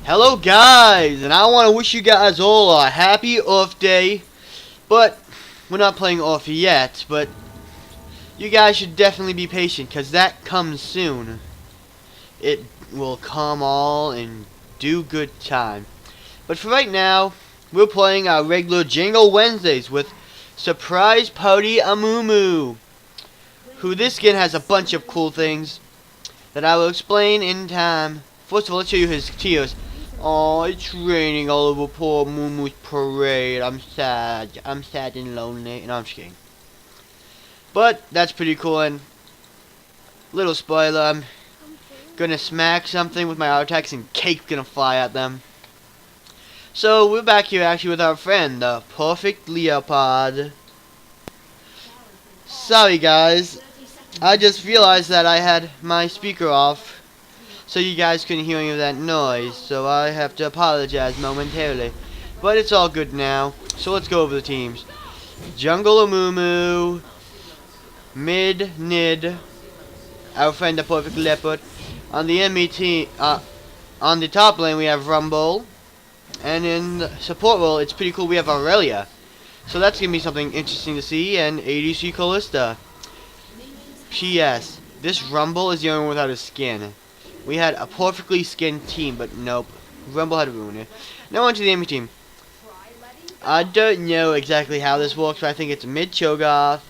Hello guys, and I want to wish you guys all a happy Earth Day, but we're not playing Earth yet, but you guys should definitely be patient, because that comes soon. It will come all in due good time. But for right now, we're playing our regular Jangle Wednesdays with Surprise Party Amumu, who this skin has a bunch of cool things that I will explain in time. First of all, let's show you his tiers. Oh, it's raining all over poor Mumu's parade. I'm sad. I'm sad and lonely. No, I'm just kidding. But that's pretty cool. And little spoiler, I'm gonna smack something with my auto attacks and cake's gonna fly at them. So we're back here actually with our friend, the perfect leopard. Sorry guys, I just realized that I had my speaker off, so you guys couldn't hear any of that noise, so I have to apologize momentarily. But it's all good now, so let's go over the teams. Jungle Amumu, Mid Nid, our friend the perfect leopard. On the enemy team, on the top lane we have Rumble, and in the support role it's pretty cool, we have Aurelia. So that's gonna be something interesting to see, and ADC Callista. P.S. This Rumble is the only one without a skin. We had a perfectly skinned team, but nope. Rumble had to ruin it. Now on to the enemy team. I don't know exactly how this works, but I think it's mid Cho'Gath,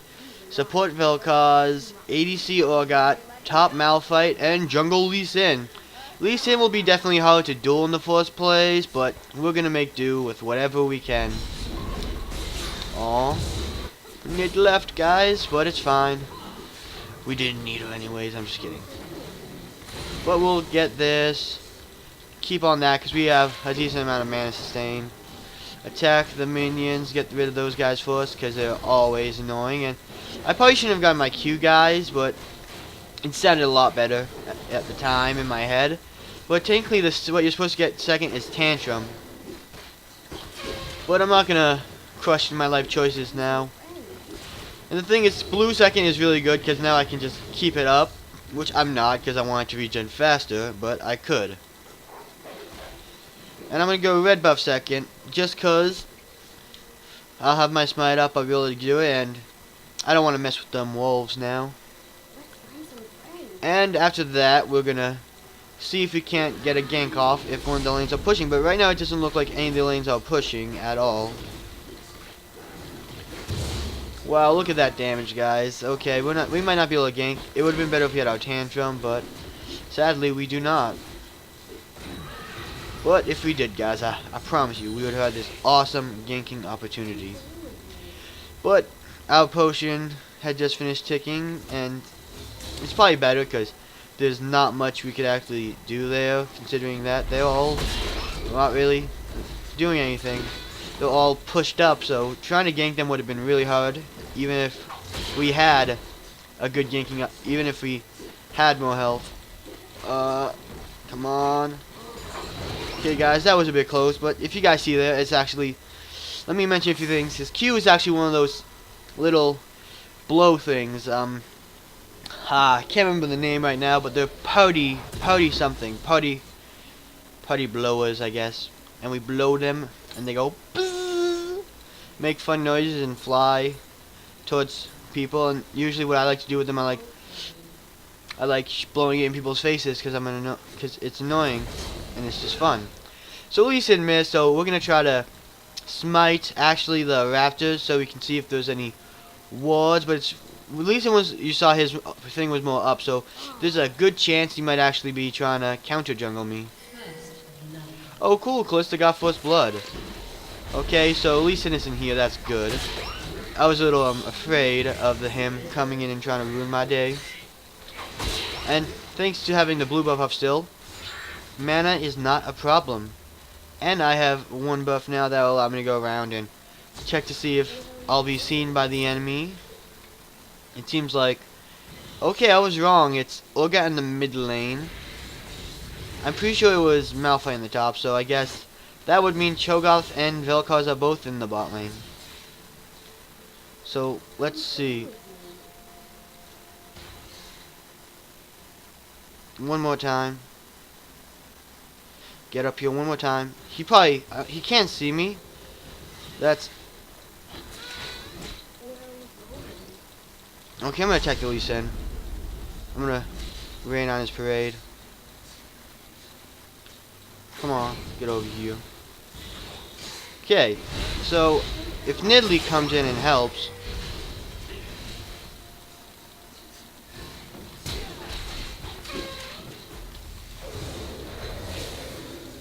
support Vel'Koz, ADC Urgot, top Malphite, and jungle Lee Sin. Lee Sin will be definitely hard to duel in the first place, but we're gonna make do with whatever we can. Aw. Mid left, guys, but it's fine. We didn't need her anyways, I'm just kidding. But we'll get this. Keep on that, because we have a decent amount of mana sustain. Attack the minions, get rid of those guys first, because they're always annoying. And I probably shouldn't have gotten my Q guys, but it sounded a lot better at the time in my head. But technically, what you're supposed to get second is Tantrum. But I'm not going to question my life choices now. And the thing is, blue second is really good, because now I can just keep it up. Which I'm not, because I want it to regen faster, but I could. And I'm going to go red buff second, just because I'll have my smite up, I'll be able to do it, and I don't want to mess with them wolves now. And after that, we're going to see if we can't get a gank off if one of the lanes are pushing, but right now it doesn't look like any of the lanes are pushing at all. Wow, look at that damage, guys. Okay, we might not be able to gank. It would have been better if we had our Tantrum, but sadly we do not. But if we did, guys, I promise you, we would have had this awesome ganking opportunity. But our potion had just finished ticking, and it's probably better because there's not much we could actually do there, considering that they're all not really doing anything. They're all pushed up, so trying to gank them would have been really hard, even if we had a good ganking up, even if we had more health. Come on. Okay, guys, that was a bit close, but if you guys see there, it's actually, let me mention a few things. His Q is actually one of those little blow things. I can't remember the name right now, but they're party blowers, I guess. And we blow them, and they go bzzz, make fun noises and fly towards people. And usually, what I like to do with them, I like blowing it in people's faces because it's annoying and it's just fun. So Lee Sin missed, so we're gonna try to smite actually the rafters so we can see if there's any wards. But it's Lee Sin was, you saw his thing was more up, so there's a good chance he might actually be trying to counter jungle me. Oh cool, Callista got first blood. Okay, so Lee Sin isn't here, that's good. I was a little afraid of him coming in and trying to ruin my day. And thanks to having the blue buff up still, mana is not a problem. And I have one buff now that will allow me to go around and check to see if I'll be seen by the enemy. It seems like, okay, I was wrong, it's Urgot in the mid lane. I'm pretty sure it was Malphite in the top, so I guess that would mean Cho'Gath and Vel'Koz are both in the bot lane. So, let's see. One more time. Get up here one more time. He probably, he can't see me. That's... Okay, I'm gonna attack the Lee Sin. I'm gonna rain on his parade. Come on, get over here. Okay, so if Nidalee comes in and helps,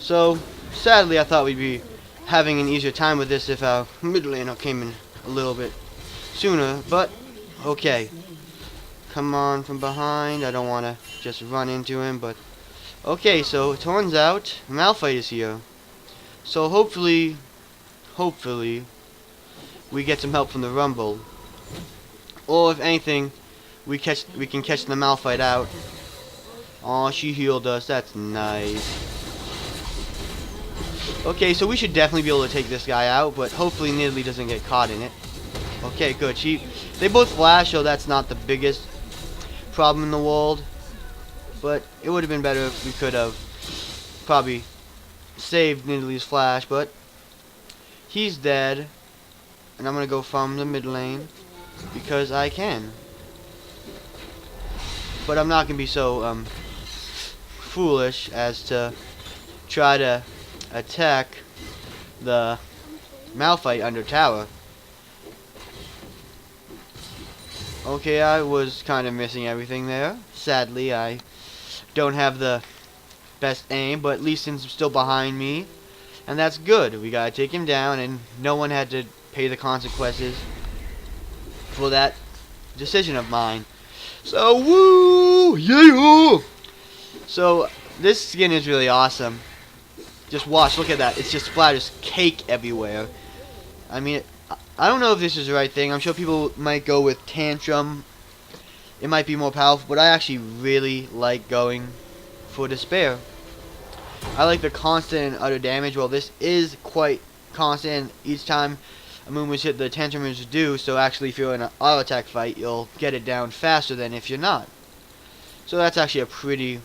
so sadly I thought we'd be having an easier time with this if our mid laner came in a little bit sooner, but okay. Come on from behind. I don't want to just run into him, but okay, so it turns out Malphite is here. So hopefully we get some help from the Rumble. Or if anything, we can catch the Malphite out. Aw, she healed us. That's nice. Okay, so we should definitely be able to take this guy out, but hopefully Nidalee doesn't get caught in it. Okay, good. They both flash, so that's not the biggest problem in the world. But it would have been better if we could have probably saved Nidalee's flash, but he's dead. And I'm going to go from the mid lane because I can. But I'm not going to be so foolish as to try to attack the Malphite under tower. Okay, I was kind of missing everything there. Sadly, I don't have the best aim, but Lee Sin's still behind me. And that's good. We gotta take him down, and no one had to pay the consequences for that decision of mine. So, woo! Yeah! So, this skin is really awesome. Just watch, look at that. It's just splatters cake everywhere. I mean, I don't know if this is the right thing. I'm sure people might go with Tantrum. It might be more powerful, but I actually really like going for Despair. I like the constant and utter damage. Well, this is quite constant. Each time Amumu's hit, the Tantrum is due. So actually, if you're in an auto attack fight, you'll get it down faster than if you're not. So that's actually a pretty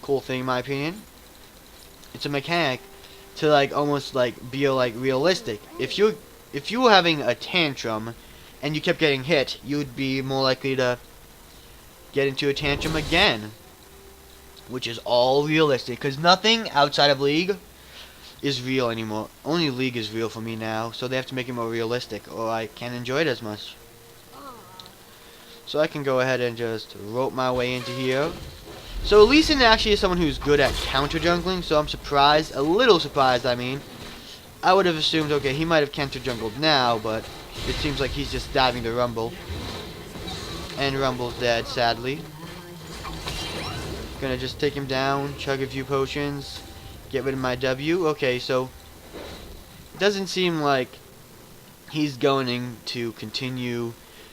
cool thing, in my opinion. It's a mechanic to like almost like be like realistic. If you were having a tantrum and you kept getting hit, you'd be more likely to get into a tantrum again, which is all realistic, because nothing outside of League is real anymore. Only League is real for me now, so they have to make it more realistic, or I can't enjoy it as much. So I can go ahead and just rope my way into here. So Lee Sin actually is someone who's good at counter jungling, so I'm surprised, a little surprised I mean. I would have assumed, okay, he might have counter jungled now, but it seems like he's just diving the Rumble. And Rumble's dead, sadly. Gonna just take him down, chug a few potions, get rid of my W. Okay, so it doesn't seem like he's going to continue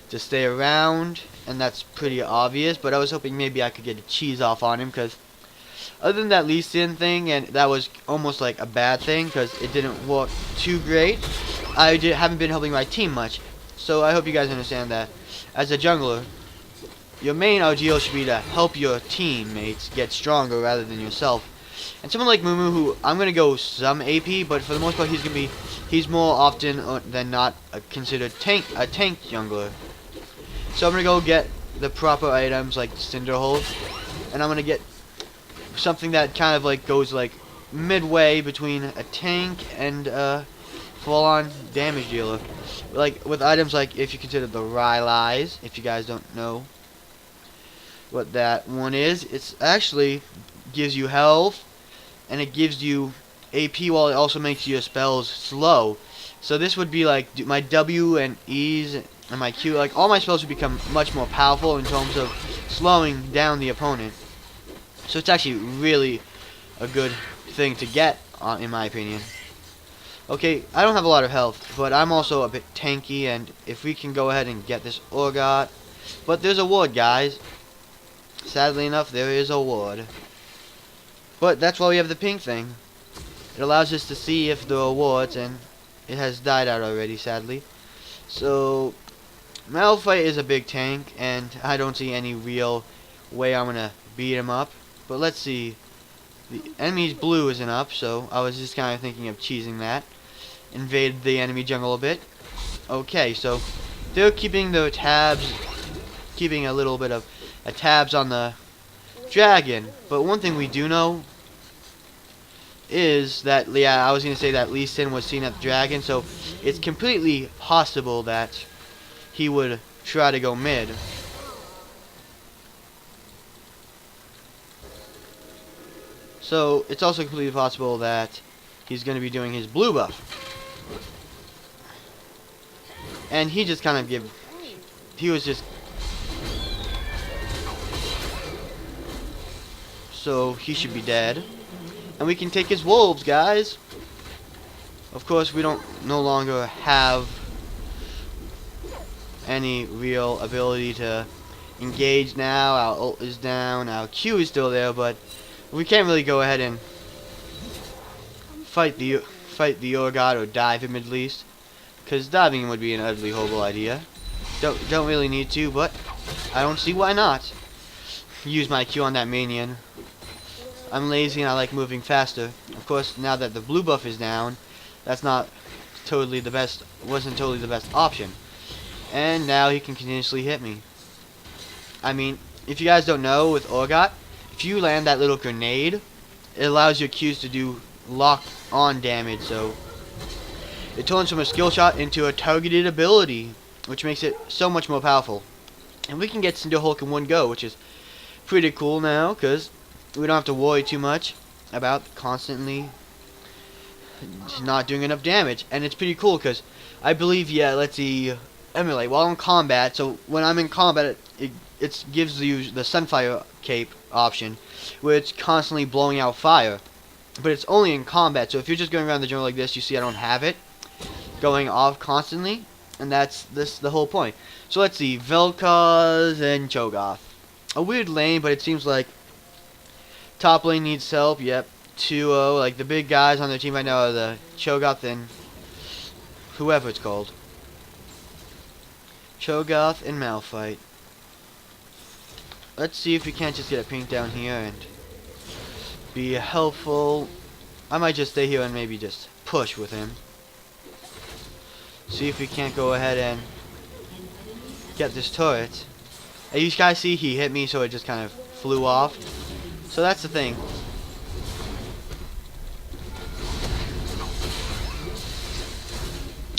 to stay around, and that's pretty obvious, but I was hoping maybe I could get a cheese off on him, because other than that Lee Sin thing, and that was almost like a bad thing because it didn't work too great, haven't been helping my team much. So I hope you guys understand that as a jungler, your main ideal should be to help your teammates get stronger rather than yourself. And someone like Amumu, who I'm gonna go some AP, but for the most part he's more often than not considered a tank jungler. So I'm gonna go get the proper items like Cinderhold, and I'm gonna get something that kind of like goes like midway between a tank and a full-on damage dealer. Like with items like, if you consider the Rylai's, if you guys don't know what that one is, it's actually gives you health and it gives you AP while it also makes your spells slow. So this would be like my W and E's and my Q, like all my spells would become much more powerful in terms of slowing down the opponent. So it's actually really a good thing to get, in my opinion. Okay, I don't have a lot of health, but I'm also a bit tanky, and if we can go ahead and get this Orgot. But there's a ward, guys. Sadly enough, there is a ward. But that's why we have the ping thing. It allows us to see if there are wards, and it has died out already, sadly. So, Malphite is a big tank, and I don't see any real way I'm going to beat him up. But let's see. The enemy's blue isn't up, so I was just kind of thinking of cheesing that. Invaded the enemy jungle a bit. Okay, so they're keeping their tabs, keeping a little bit of tabs on the dragon. But one thing we do know is that, yeah, I was going to say that Lee Sin was seen at the dragon, so it's completely possible that he would try to go mid. So it's also completely possible that he's going to be doing his blue buff. And he just kind of he was just, so he should be dead. And we can take his wolves, guys. Of course, we don't no longer have any real ability to engage now. Our ult is down, our Q is still there, but we can't really go ahead and fight the Orgod or dive him at least, because diving him would be an utterly horrible idea. Don't really need to, but I don't see why not. Use my Q on that minion. I'm lazy and I like moving faster. Of course, now that the blue buff is down, that's not totally the best. Wasn't totally the best option. And now he can continuously hit me. I mean, if you guys don't know, with Orgod, if you land that little grenade, it allows your Qs to do lock-on damage. So it turns from a skill shot into a targeted ability, which makes it so much more powerful. And we can get Cinder Hulk in one go, which is pretty cool now, because we don't have to worry too much about constantly not doing enough damage. And it's pretty cool, because I believe, yeah, let's see, emulate while in combat. So when I'm in combat, it gives you the Sunfire cape option, where it's constantly blowing out fire. But it's only in combat, so if you're just going around the jungle like this, you see I don't have it going off constantly, and that's the whole point. So let's see, Vel'Koz and Cho'Gath. A weird lane, but it seems like top lane needs help. Yep, 2-0. Like the big guys on their team right now are the Cho'Gath and whoever it's called. Cho'Gath and Malphite. Let's see if we can't just get a pink down here and be helpful. I might just stay here and maybe just push with him. See if we can't go ahead and get this turret. As you guys see, he hit me, so it just kind of flew off. So that's the thing.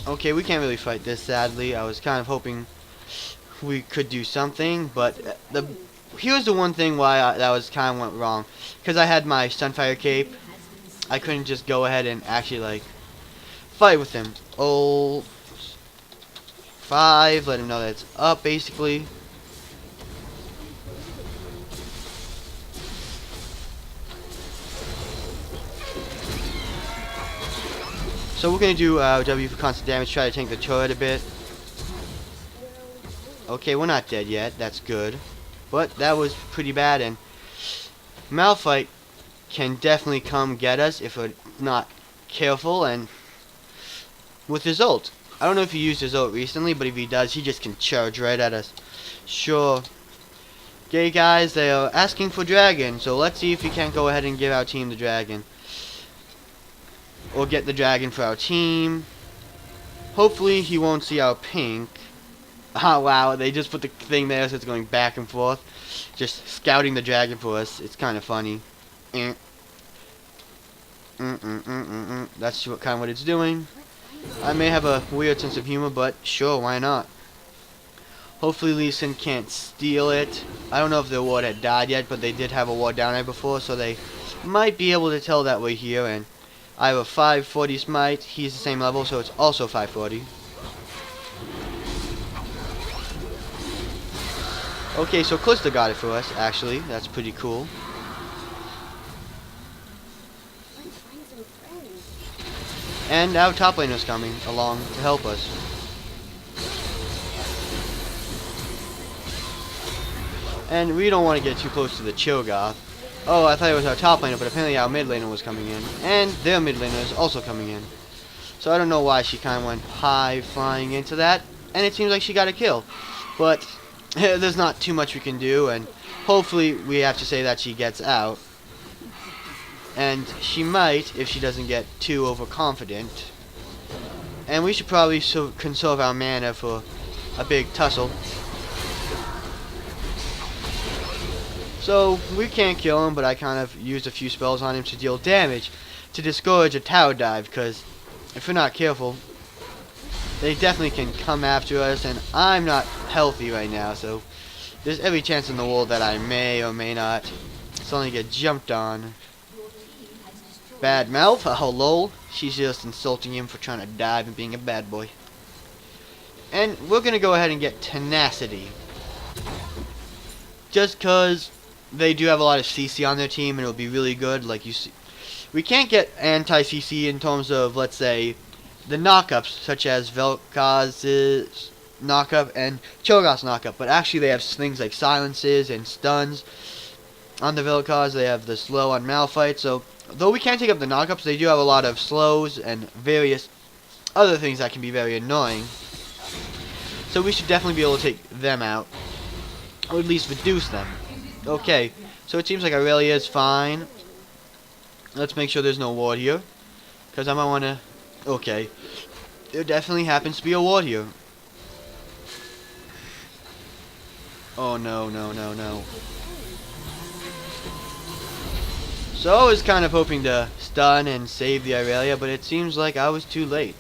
Okay, we can't really fight this, sadly. I was kind of hoping we could do something, but here's the one thing why that was kind of went wrong. Because I had my Sunfire cape, I couldn't just go ahead and actually like fight with him. Oh, 5, let him know that it's up basically. So we're gonna do W for constant damage, try to tank the turret a bit. Okay, we're not dead yet, that's good. But that was pretty bad, and Malphite can definitely come get us if we're not careful, and with his ult. I don't know if he used his ult recently, but if he does, he just can charge right at us. Sure. Okay, guys, they are asking for dragon, so let's see if we can't go ahead and give our team the dragon. Or get the dragon for our team. Hopefully he won't see our pink. Oh wow, they just put the thing there so it's going back and forth. Just scouting the dragon for us. It's kind of funny. That's kind of what it's doing. I may have a weird sense of humor, but sure, why not? Hopefully Lee Sin can't steal it. I don't know if the ward had died yet, but they did have a ward down there before, so they might be able to tell that way here. And I have a 540 smite. He's the same level, so it's also 540. Okay, so Calista got it for us, actually. That's pretty cool. And our top laner's coming along to help us. And we don't want to get too close to the Cho'Gath. Oh, I thought it was our top laner, but apparently our mid laner was coming in. And their mid laner is also coming in. So I don't know why she kind of went high flying into that. And it seems like she got a kill. But there's not too much we can do, and hopefully we have to say that she gets out. And she might if she doesn't get too overconfident. And we should probably conserve our mana for a big tussle. So we can't kill him, but I kind of used a few spells on him to deal damage to discourage a tower dive, because if we're not careful, they definitely can come after us, and I'm not healthy right now, so there's every chance in the world that I may or may not suddenly get jumped on. Bad mouth, oh lol. She's just insulting him for trying to dive and being a bad boy. And we're gonna go ahead and get tenacity. Just cause they do have a lot of CC on their team and it'll be really good, like you see. We can't get anti-CC in terms of, let's say, the knockups, such as Vel'Koz's knockup and Cho'Gath's knockup, but actually they have things like silences and stuns. On the Vel'Koz, they have the slow on Malphite, so though we can't take up the knockups, they do have a lot of slows and various other things that can be very annoying. So we should definitely be able to take them out, or at least reduce them. Okay, so it seems like Aurelia is fine. Let's make sure there's no ward here, because I might want to... Okay, there definitely happens to be a ward here. Oh no, no, no, no. So I was kind of hoping to stun and save the Aurelia, but it seems like I was too late.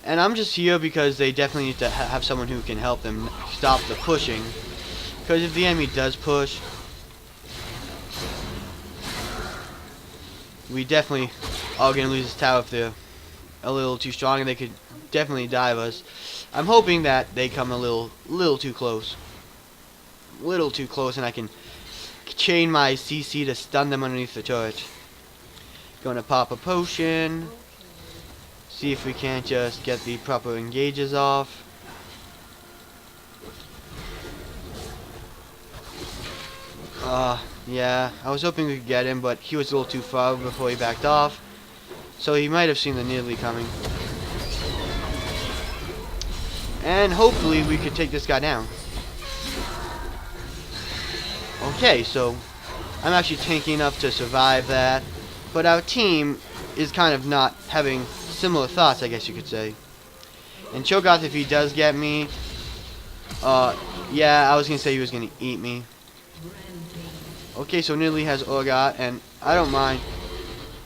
And I'm just here because they definitely need to have someone who can help them stop the pushing. Because if the enemy does push, we definitely are going to lose this tower if they're a little too strong, and they could definitely dive us. I'm hoping that they come a little too close. Little too close, and I can chain my CC to stun them underneath the turret. Going to pop a potion. See if we can't just get the proper engages off. Yeah, I was hoping we could get him, but he was a little too far before he backed off. So he might have seen the Nidalee coming. And hopefully we could take this guy down. Okay, so I'm actually tanky enough to survive that. But our team is kind of not having similar thoughts, I guess you could say. And Cho'Gath, if he does get me, yeah, I was going to say he was going to eat me. Okay, so Nidalee has Urgot, and I don't mind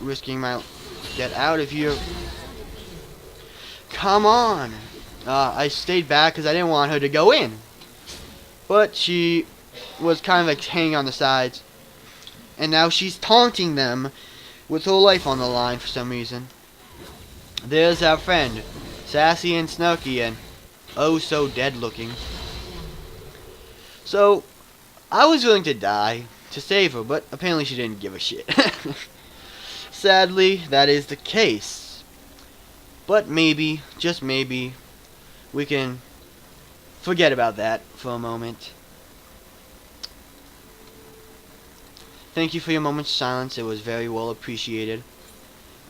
risking my... Get out of here. Come on. I stayed back because I didn't want her to go in. But she was kind of like hanging on the sides. And now she's taunting them with her life on the line for some reason. There's our friend, sassy and snarky and oh so dead looking. So, I was willing to die to save her, but apparently she didn't give a shit. Sadly, that is the case. But maybe, just maybe, we can forget about that for a moment. Thank you for your moment's silence. It was very well appreciated.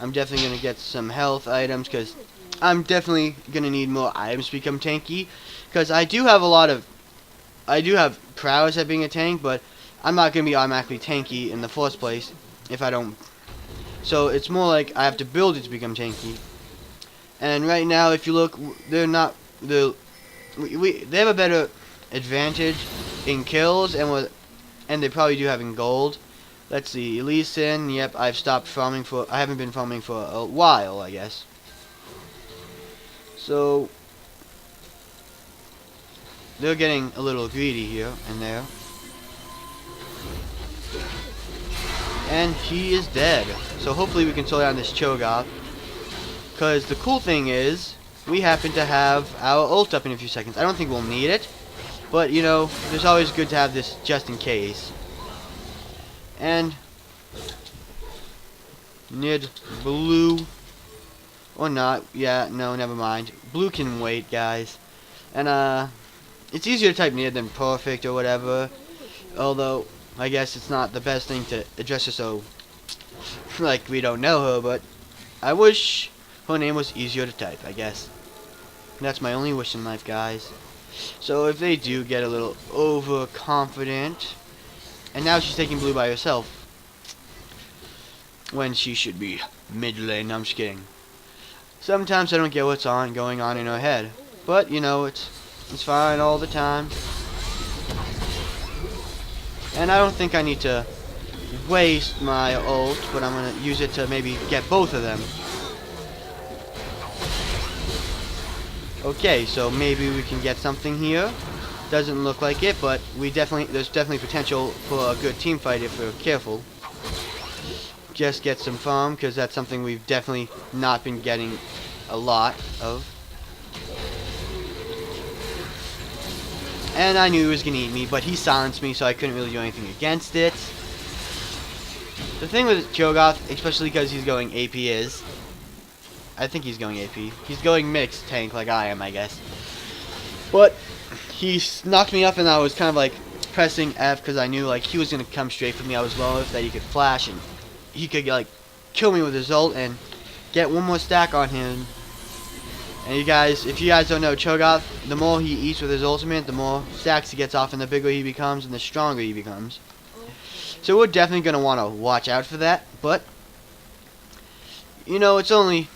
I'm definitely going to get some health items, because I'm definitely going to need more items to become tanky. Because I do have prowess at being a tank, but I'm not going to be automatically tanky in the first place if I don't. So it's more like I have to build it to become tanky. And right now, if you look, they're not they have a better advantage in kills, and they probably do have in gold. Let's see, Lee Sin. Yep, I've stopped farming for. I haven't been farming for a while, I guess. So they're getting a little greedy here and there. And he is dead. So hopefully we can slow down this Cho'Gath. Because the cool thing is, we happen to have our ult up in a few seconds. I don't think we'll need it. But, you know, it's always good to have this just in case. And Nid blue. Or not. Yeah, no, never mind. Blue can wait, guys. And, it's easier to type Nid than perfect or whatever. Although, I guess it's not the best thing to address her so like we don't know her, but I wish her name was easier to type, I guess. And that's my only wish in life, guys. So if they do get a little overconfident, and now she's taking blue by herself. when she should be mid lane. No, I'm just kidding. Sometimes I don't get what's going on in her head, but you know it's fine all the time. And I don't think I need to waste my ult, but I'm gonna use it to maybe get both of them. Okay, so maybe we can get something here. Doesn't look like it, but there's definitely potential for a good team fight if we're careful. Just get some farm, because that's something we've definitely not been getting a lot of. And I knew he was going to eat me, but he silenced me, so I couldn't really do anything against it. The thing with Cho'Gath, especially because he's going AP is... I think he's going AP. He's going mixed tank like I am, I guess. But he knocked me up, and I was kind of like pressing F because I knew like he was going to come straight for me. I was low enough that he could flash, and he could like kill me with his ult and get one more stack on him. And you guys, if you guys don't know, Cho'Gath, the more he eats with his ultimate, the more stacks he gets off, and the bigger he becomes, and the stronger he becomes. So we're definitely going to want to watch out for that, but, you know, it's only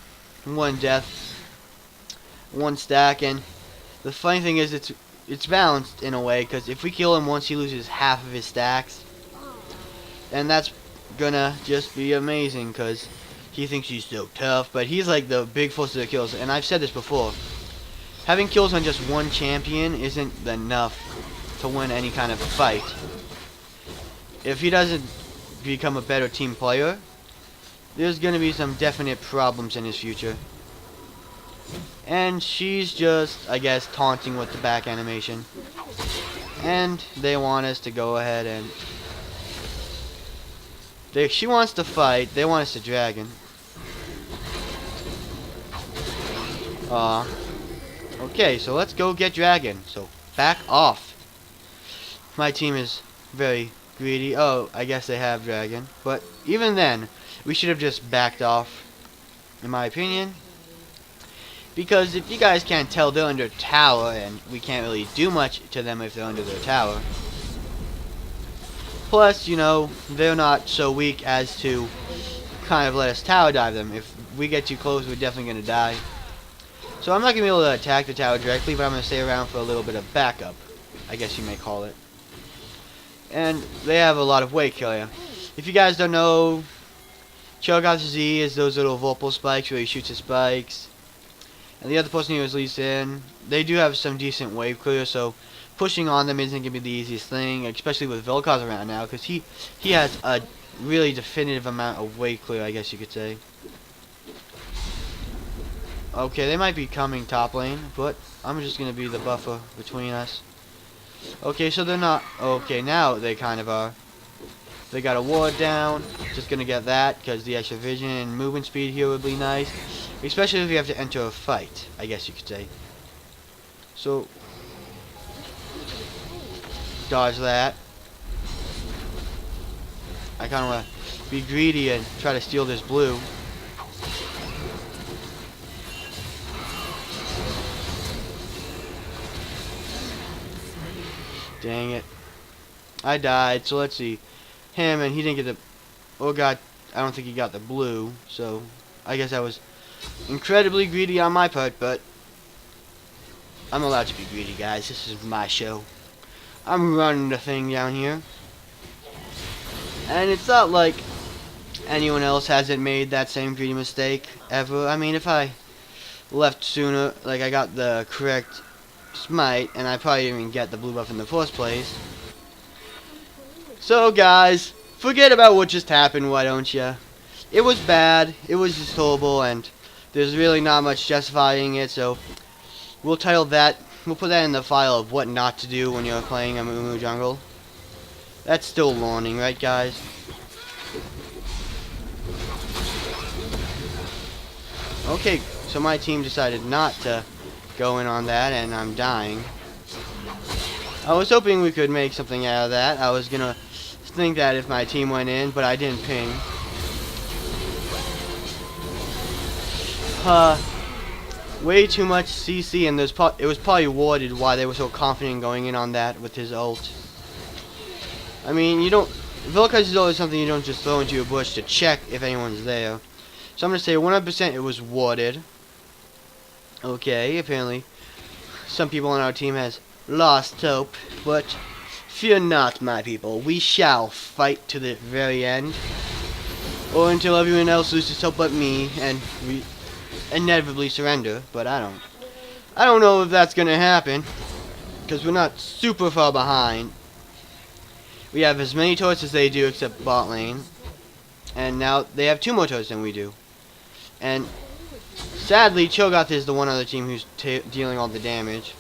one death, one stack, and the funny thing is it's balanced in a way, because if we kill him once, he loses half of his stacks, and that's going to just be amazing, because he thinks he's so tough, but he's like the big force of the kills, and I've said this before, having kills on just one champion isn't enough to win any kind of fight. If he doesn't become a better team player, there's going to be some definite problems in his future. And she's just, I guess, taunting with the back animation. And they want us to go ahead and... she wants to fight. They want us to dragon. Okay, so let's go get dragon. So, back off. My team is very greedy. Oh, I guess they have dragon. But even then, we should have just backed off, in my opinion. Because if you guys can't tell, they're under tower, and we can't really do much to them if they're under their tower. Plus, you know, they're not so weak as to kind of let us tower dive them. If we get too close, we're definitely going to die. So I'm not going to be able to attack the tower directly, but I'm going to stay around for a little bit of backup, I guess you may call it. And they have a lot of weight killer. If you guys don't know, Cho'Gath's Z is those little Vorpal spikes where he shoots his spikes. And the other person here is Lee Sin. They do have some decent wave clear, so pushing on them isn't going to be the easiest thing, especially with Vel'Koz around now, because he has a really definitive amount of wave clear, I guess you could say. Okay, they might be coming top lane, but I'm just going to be the buffer between us. Okay, so they're not... Okay, now they kind of are. They got a ward down. Just going to get that, because the extra vision and movement speed here would be nice. Especially if you have to enter a fight, I guess you could say. So... dodge that. I kind of want to be greedy and try to steal this blue. Dang it. I died, so let's see. Him, and he didn't get the... Oh god, I don't think he got the blue, so I guess I was incredibly greedy on my part, but I'm allowed to be greedy, guys. This is my show. I'm running the thing down here. And it's not like anyone else hasn't made that same greedy mistake ever. I mean, if I left sooner, like I got the correct smite, and I probably didn't even get the blue buff in the first place. So guys, forget about what just happened, why don't ya? It was bad, it was just horrible, and there's really not much justifying it, so we'll title that, we'll put that in the file of what not to do when you're playing Amumu jungle. That's still learning, right guys? Okay, so my team decided not to go in on that, and I'm dying. I was hoping we could make something out of that. I was gonna think that if my team went in, but I didn't ping. Way too much CC, and it was probably warded why they were so confident going in on that with his ult. I mean, you don't Velocized is always something you don't just throw into your bush to check if anyone's there. So I'm going to say 100% it was warded. Okay, apparently some people on our team has lost hope, but fear not, my people. We shall fight to the very end, or until everyone else loses hope but me, and we inevitably surrender. But I don't know if that's gonna happen, because we're not super far behind. We have as many turrets as they do, except bot lane, and now they have 2 more turrets than we do. And sadly, Cho'Gath is the one other team who's dealing all the damage.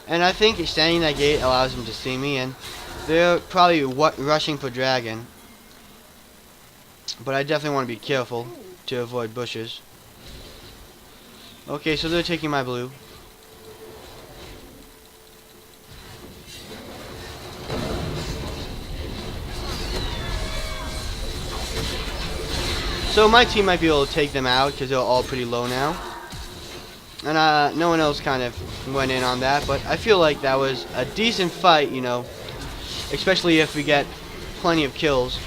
And I think standing that gate allows them to see me, and they're probably rushing for dragon. But I definitely want to be careful to avoid bushes. Okay, so they're taking my blue. So my team might be able to take them out because they're all pretty low now. And no one else kind of went in on that, but I feel like that was a decent fight, you know, especially if we get plenty of kills.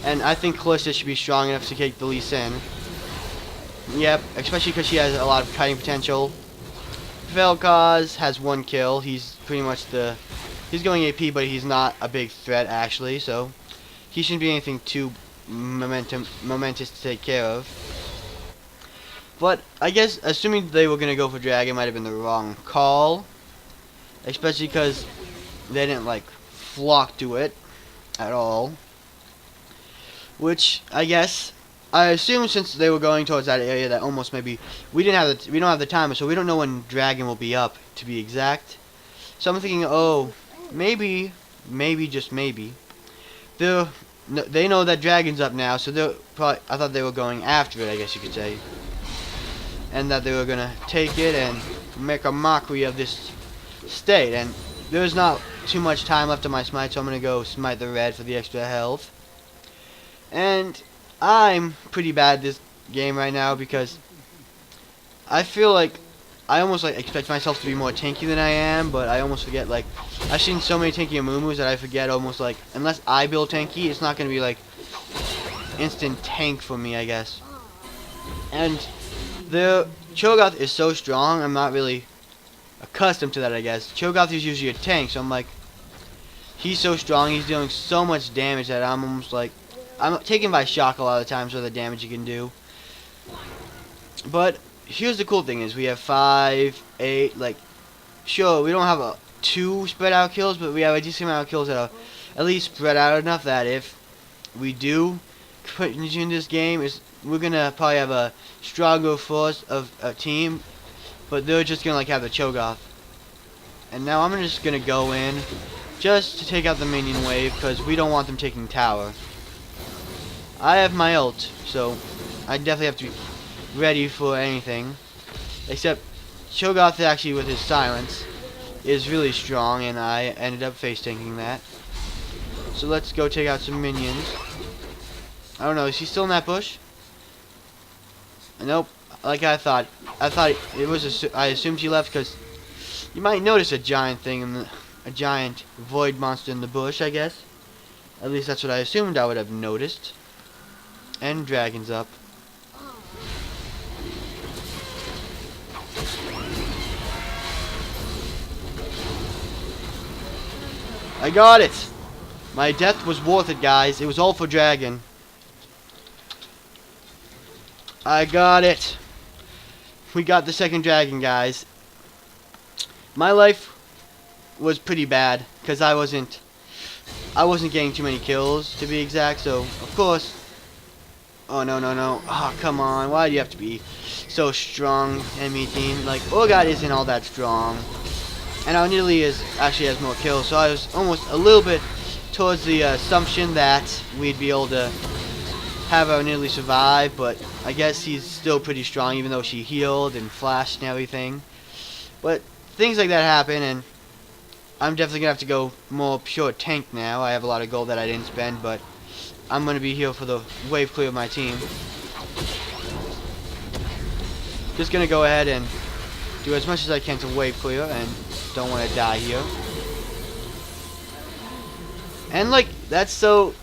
And I think Calista should be strong enough to take the Lee Sin. Yep, especially because she has a lot of kiting potential. Vel'Koz has 1 kill. He's pretty much he's going AP, but he's not a big threat actually, so he shouldn't be anything too momentous to take care of. But I guess assuming they were gonna go for dragon might have been the wrong call, especially because they didn't like flock to it at all. Which I guess I assume since they were going towards that area that almost maybe we don't have the timer, so we don't know when dragon will be up to be exact. So I'm thinking, oh, maybe just maybe they know that dragon's up now, so they're probably, I thought they were going after it, I guess you could say. And that they were gonna take it and make a mockery of this state. And there's not too much time left on my smite, so I'm gonna go smite the red for the extra health. And I'm pretty bad at this game right now because I feel like I almost like expect myself to be more tanky than I am, but I almost forget, like, I've seen so many tanky Amumus that I forget almost, like, unless I build tanky, it's not gonna be like instant tank for me, I guess. And the Cho'Gath is so strong, I'm not really accustomed to that, I guess. Cho'Gath is usually a tank, so I'm like, he's so strong, he's dealing so much damage that I'm almost like, I'm taken by shock a lot of the times for the damage he can do. But here's the cool thing is we have 5, 8, like, sure, we don't have 2 spread out kills, but we have a decent amount of kills that are at least spread out enough that if we do continue in this game, we're gonna probably have a stronger force of a team, but they're just gonna like have the Cho'Gath. And now I'm just gonna go in just to take out the minion wave because we don't want them taking tower. I have my ult, so I definitely have to be ready for anything. Except Cho'Gath actually with his silence is really strong, and I ended up face tanking that. So let's go take out some minions. I don't know, is he still in that bush? Nope. Like I thought it was. I assumed he left because you might notice a giant thing a giant void monster in the bush. I guess. At least that's what I assumed I would have noticed. And dragon's up. I got it. My death was worth it, guys. It was all for dragon. I got it. We got the second dragon, guys. My life was pretty bad because I wasn't getting too many kills to be exact. So of course, oh no. Oh come on, why do you have to be so strong, enemy team? Like Urgot isn't all that strong, and our Nidalee actually has more kills. So I was almost a little bit towards the assumption that we'd be able to have our Nidalee survive, but I guess he's still pretty strong even though she healed and flashed and everything. But things like that happen, and I'm definitely gonna have to go more pure tank now. I have a lot of gold that I didn't spend, but I'm gonna be here for the wave clear of my team. Just gonna go ahead and do as much as I can to wave clear and don't want to die here. And like That's so...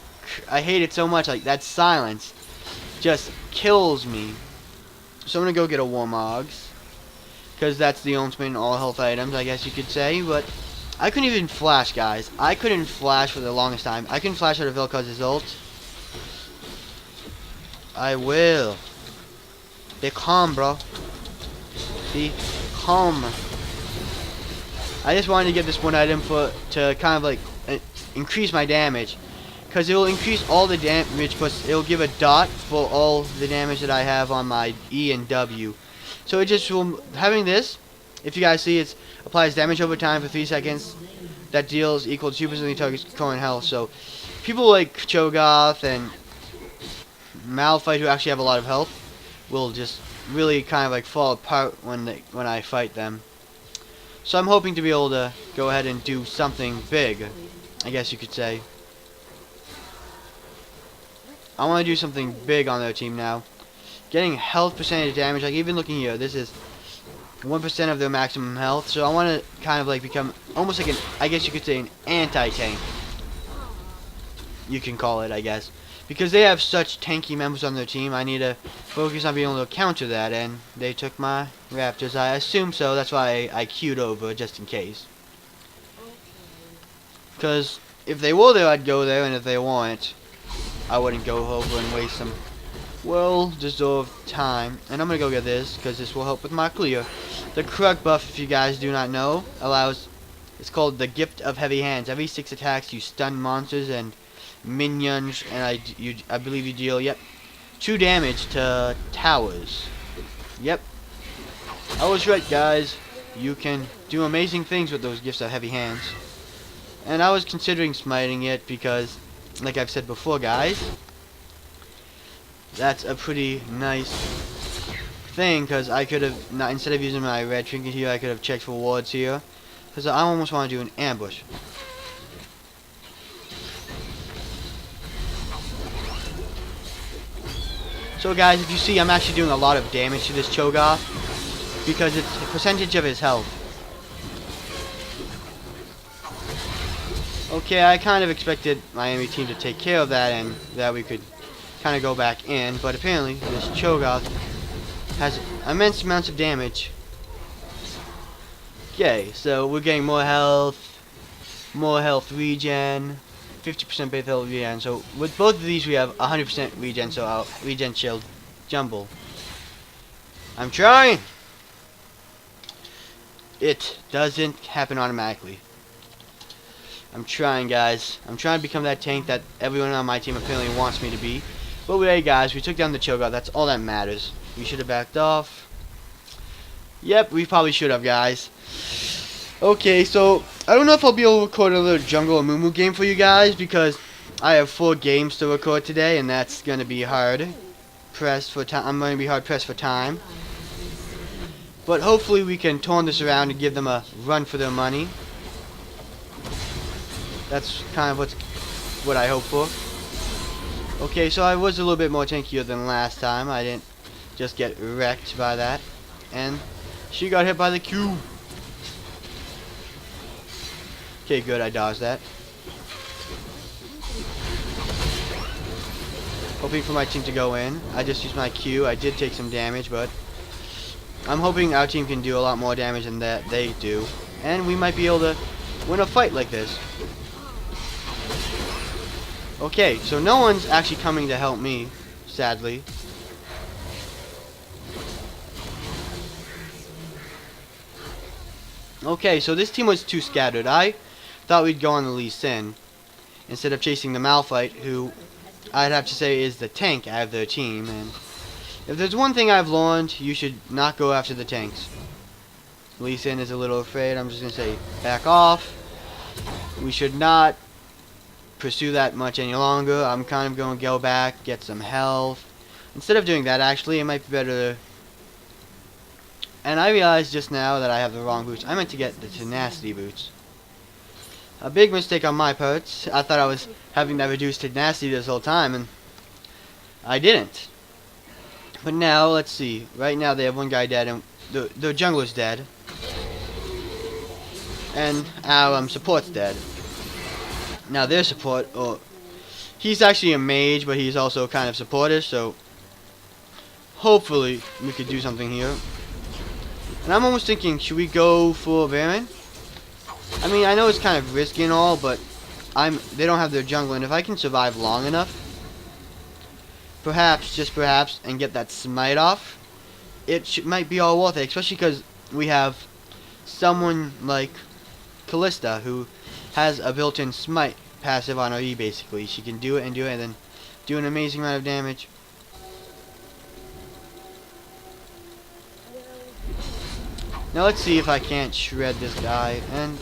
I hate it so much. Like, that silence just kills me. So I'm gonna go get a Warmogs, because that's the ultimate all health items, I guess you could say. But I couldn't even flash, guys. I couldn't flash for the longest time. I couldn't flash out of Vel'Koz's ult. I will. Be calm, bro. Be calm. I just wanted to get this one item to kind of like increase my damage, because it will increase all the damage, plus it will give a dot for all the damage that I have on my E and W. So it just will, having this, if you guys see, it applies damage over time for 3 seconds. That deals equal to 2% of the target's current health. So people like Cho'Gath and Malphite, who actually have a lot of health, will just really kind of like fall apart when I fight them. So I'm hoping to be able to go ahead and do something big, I guess you could say. I want to do something big on their team now. Getting health percentage damage, like even looking here, this is 1% of their maximum health. So I want to kind of like become almost like an, I guess you could say, an anti-tank. You can call it, I guess. Because they have such tanky members on their team, I need to focus on being able to counter that, and they took my Raptors. I assume so, that's why I queued over, just in case. Because if they were there, I'd go there, and if they weren't, I wouldn't go over and waste some well-deserved time. And I'm going to go get this, because this will help with my clear. The Krug buff, if you guys do not know, allows, it's called the Gift of Heavy Hands. Every 6 attacks, you stun monsters and minions, and I believe you deal 2 damage to towers. Yep, I was right, guys. You can do amazing things with those Gifts of Heavy Hands. And I was considering smiting it because, like I've said before, guys, that's a pretty nice thing, because I could have, instead of using my red trinket here, I could have checked for wards here, because I almost want to do an ambush. So guys, if you see, I'm actually doing a lot of damage to this Cho'Gath, because it's a percentage of his health. Okay, I kind of expected my enemy team to take care of that, and that we could kind of go back in, but apparently this Cho'Gath has immense amounts of damage. Okay, so we're getting more health regen, 50% base health regen. So with both of these we have 100% regen, so I'll regen shield jumble. I'm trying! It doesn't happen automatically. I'm trying, guys. I'm trying to become that tank that everyone on my team apparently wants me to be. But hey, guys, we took down the Cho'Gath. That's all that matters. We should have backed off. Yep, we probably should have, guys. Okay, so I don't know if I'll be able to record another Jungle Amumu game for you guys, because I have 4 games to record today, and that's gonna be hard pressed for time. I'm gonna be hard pressed for time. But hopefully we can turn this around and give them a run for their money. That's kind of what I hope for. Okay, so I was a little bit more tankier than last time. I didn't just get wrecked by that. And she got hit by the Q. Okay, good, I dodged that. Hoping for my team to go in. I just used my Q. I did take some damage, but I'm hoping our team can do a lot more damage than that they do. And we might be able to win a fight like this. Okay, so no one's actually coming to help me, sadly. Okay, so this team was too scattered. I thought we'd go on the Lee Sin instead of chasing the Malphite, who I'd have to say is the tank out of their team. And if there's one thing I've learned, you should not go after the tanks. Lee Sin is a little afraid. I'm just going to say back off. We should not pursue that much any longer. I'm kind of going to go back, get some health. Instead of doing that, actually, it might be better to... And I realized just now that I have the wrong boots. I meant to get the tenacity boots. A big mistake on my part. I thought I was having that reduced tenacity this whole time, and I didn't. But now, let's see. Right now they have one guy dead, and the jungler's dead. And our support's dead. Now their support, or He's actually a mage, but he's also kind of supportive, so hopefully we could do something here. And I'm almost thinking, should we go for Baron? I mean, I know it's kind of risky and all, but they don't have their jungle, and if I can survive long enough, perhaps, just perhaps, and get that smite off, it might be all worth it, especially because we have someone like Callista who has a built-in smite passive on her E, basically. She can do it and then do an amazing amount of damage. Now let's see if I can't shred this guy, and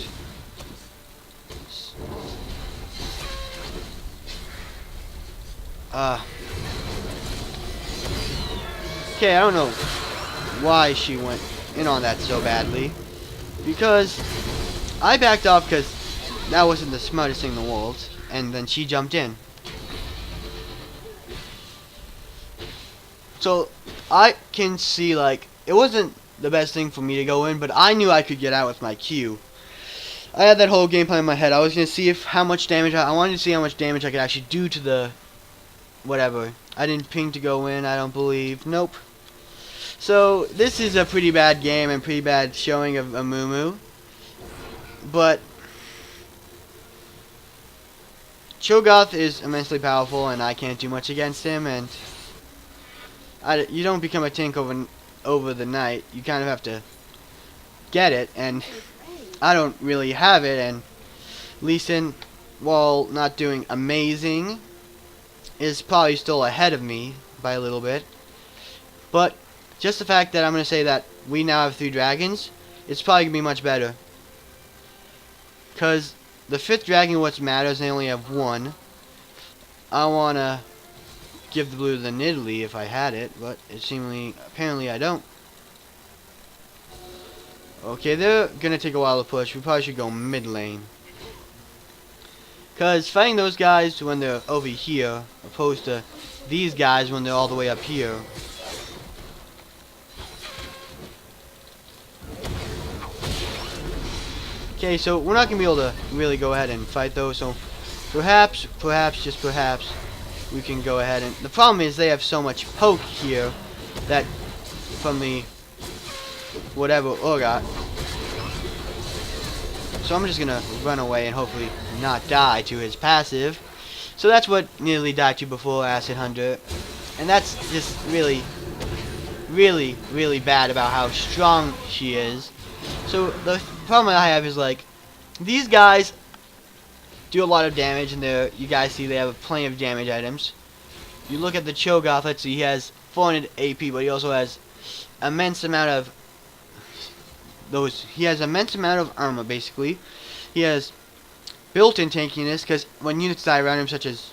okay, I don't know why she went in on that so badly, because I backed off because that wasn't the smartest thing in the world, and then she jumped in. So I can see, like, it wasn't the best thing for me to go in, but I knew I could get out with my Q. I had that whole game plan in my head. I was gonna see how much damage I wanted to see how much damage I could actually do to the whatever. I didn't ping to go in, I don't believe. Nope. So this is a pretty bad game and pretty bad showing of Amumu. But Cho'Gath is immensely powerful, and I can't do much against him. And you don't become a tank over the night. You kind of have to get it, and I don't really have it. And Lee Sin, while not doing amazing, is probably still ahead of me by a little bit. But just the fact that I'm going to say that we now have 3 dragons, it's probably going to be much better. Because the 5th dragon, what matters, they only have 1. I want to give the blue to the Nidalee if I had it, but apparently I don't. Okay, they're going to take a while to push. We probably should go mid lane. Because fighting those guys when they're over here, opposed to these guys when they're all the way up here. Okay, so we're not going to be able to really go ahead and fight those, so perhaps, just perhaps, we can go ahead and... The problem is they have so much poke here that from the whatever Urgot. So I'm just going to run away and hopefully not die to his passive. So that's what nearly died to before, Acid Hunter. And that's just really bad about how strong she is. So the problem I have is, like, these guys do a lot of damage, and you guys see they have plenty of damage items. You look at the Cho'Gath, let's see, he has 400 AP, but he also has immense amount of he has immense amount of armor, basically. He has built-in tankiness, because when units die around him, such as,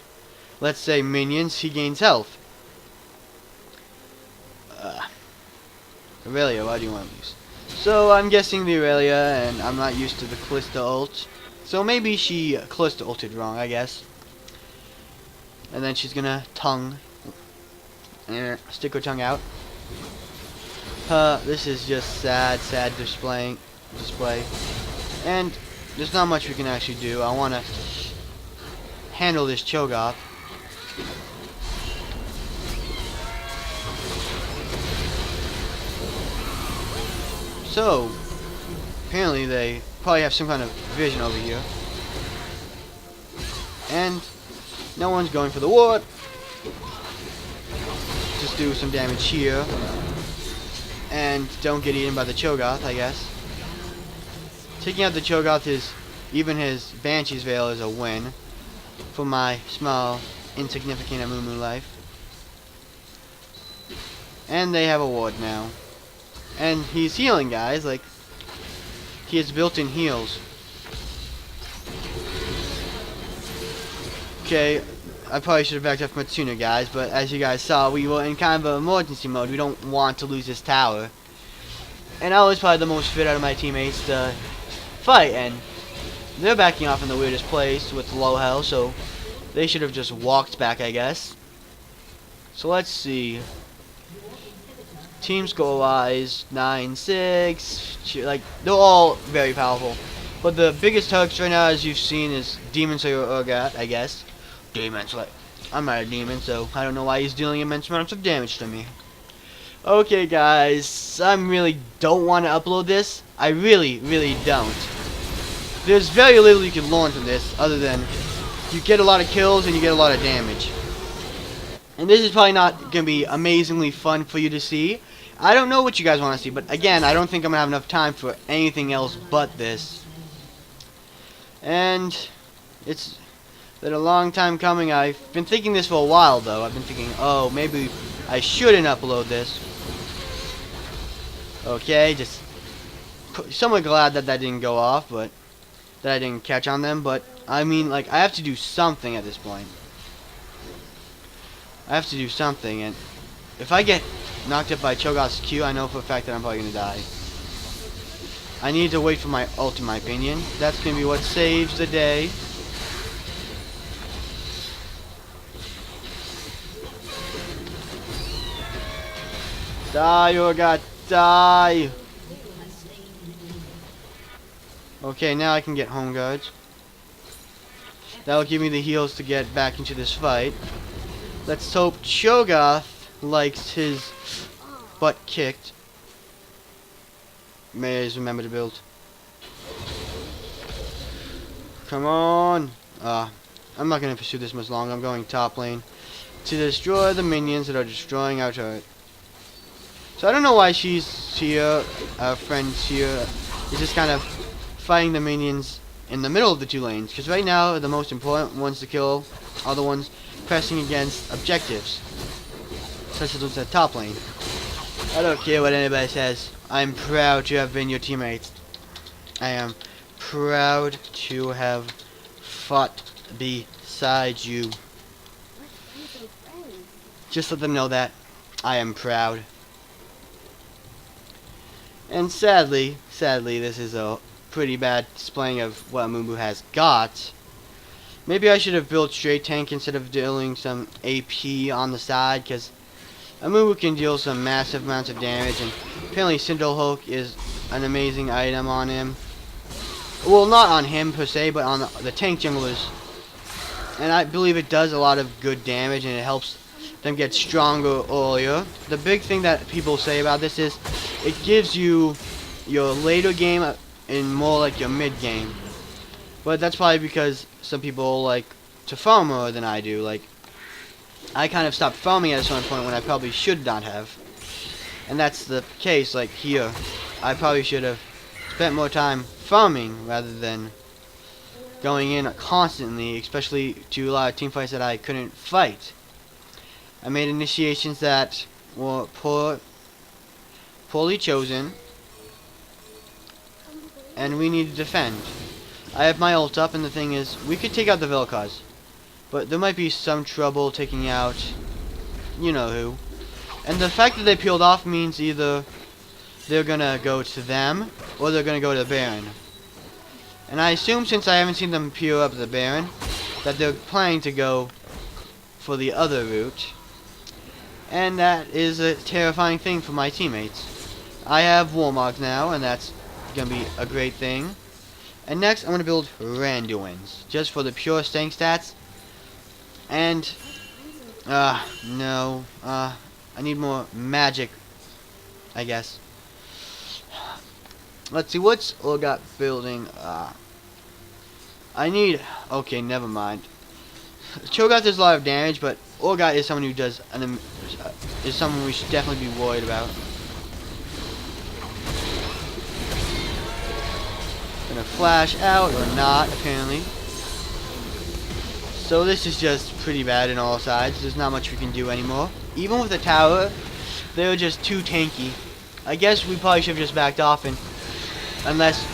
let's say, minions, he gains health. Aurelia, why do you want to lose? So I'm guessing the Aurelia, and I'm not used to the Callista ult. So maybe she Callista ulted wrong, I guess. And then she's gonna stick her tongue out. This is just sad display. And there's not much we can actually do. I want to handle this Cho'Gath. So, apparently they probably have some kind of vision over here. And no one's going for the ward. Just do some damage here. And don't get eaten by the Cho'Gath, I guess. Taking out the Cho'Gath even his Banshee's Veil is a win for my small, insignificant Amumu life. And they have a ward now. And he's healing, guys. Like, he has built-in heals. Okay, I probably should have backed up much sooner, guys, but as you guys saw, we were in kind of an emergency mode. We don't want to lose this tower. And I was probably the most fit out of my teammates to fight, and they're backing off in the weirdest place with low health, so they should have just walked back, I guess. So let's see. Team score-wise, 9-6. Like, they're all very powerful. But the biggest hooks right now, as you've seen, is Demon Slayer Urgot, I guess. Demon Slayer. I'm not a demon, so I don't know why he's dealing immense amounts of damage to me. Okay, guys, I really don't want to upload this. I really don't. There's very little you can learn from this, other than you get a lot of kills and you get a lot of damage. And this is probably not going to be amazingly fun for you to see. I don't know what you guys want to see, but again, I don't think I'm going to have enough time for anything else but this. And it's been a long time coming. I've been thinking this for a while, though. I've been thinking, oh, maybe I shouldn't upload this. Okay, just somewhat glad that that didn't go off, but that I didn't catch on them. But, I mean, like, I have to do something at this point. I have to do something, and if I get knocked up by Cho'Gath's Q, I know for a fact that I'm probably going to die. I need to wait for my ult, in my opinion. That's going to be what saves the day. Die, Cho'Gath, die! Okay, now I can get home guards. That'll give me the heals to get back into this fight. Let's hope Cho'Gath likes his butt kicked. May I remember to build. Come on! I'm not going to pursue this much longer. I'm going top lane to destroy the minions that are destroying our turret. So I don't know why she's here, our friend's here. Is just kind of fighting the minions in the middle of the two lanes. Because right now, the most important ones to kill are the ones pressing against objectives. Such as those at top lane. I don't care what anybody says. I'm proud to have been your teammates. I am proud to have fought beside you. Just let them know that I am proud. And sadly, this is a pretty bad displaying of what Amumu has got. Maybe I should have built straight tank instead of dealing some AP on the side, because Amumu can deal some massive amounts of damage, and apparently Cinderhulk is an amazing item on him. Well, not on him per se, but on the tank junglers. And I believe it does a lot of good damage, and it helps them get stronger earlier. The big thing that people say about this is it gives you your later game in more like your mid game. But that's probably because some people like to farm more than I do. Like, I kind of stopped farming at a certain point when I probably should not have. And that's the case, like here. I probably should have spent more time farming rather than going in constantly, especially to a lot of team fights that I couldn't fight. I made initiations that were poorly chosen, and we need to defend. I have my ult up, and the thing is, we could take out the Vel'Koz, but there might be some trouble taking out you know who. And the fact that they peeled off means either they're gonna go to them, or they're gonna go to the Baron. And I assume, since I haven't seen them peel up the Baron, that they're planning to go for the other route. And that is a terrifying thing for my teammates. I have Warmogs now, and that's gonna be a great thing. And next, I'm gonna build Randuins, just for the pure stank stats. And, no, I need more magic, I guess. Let's see, what's Urgot building? I need, okay, never mind. Cho'Gath does a lot of damage, but Urgot is someone who does, is someone we should definitely be worried about. Gonna flash out, or not, apparently. So this is just pretty bad on all sides. There's not much we can do anymore. Even with the tower, they're just too tanky. I guess we probably should have just backed off, and unless,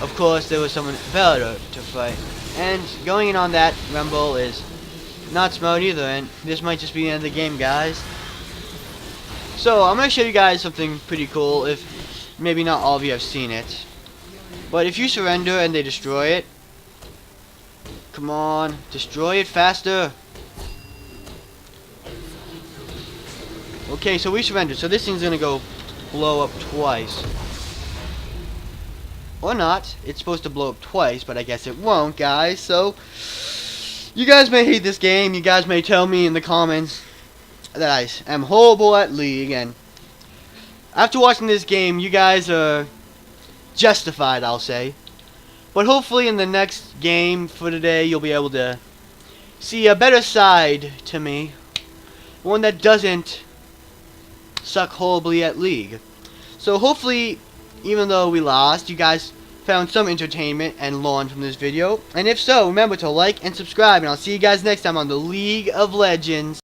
of course, there was someone better to fight. And going in on that rumble is not smart either, and this might just be the end of the game, guys. So I'm gonna show you guys something pretty cool. If maybe not all of you have seen it, but if you surrender and they destroy it, come on, destroy it faster. Okay, so we surrendered. So this thing's gonna go blow up twice. Or not. It's supposed to blow up twice, but I guess it won't, guys. So, You guys may hate this game. You guys may tell me in the comments that I am horrible at League. And after watching this game, you guys are justified, I'll say. But hopefully in the next game for today, you'll be able to see a better side to me. One that doesn't suck horribly at League. So hopefully, even though we lost, you guys found some entertainment and learned from this video. And if so, remember to like and subscribe. And I'll see you guys next time on the League of Legends.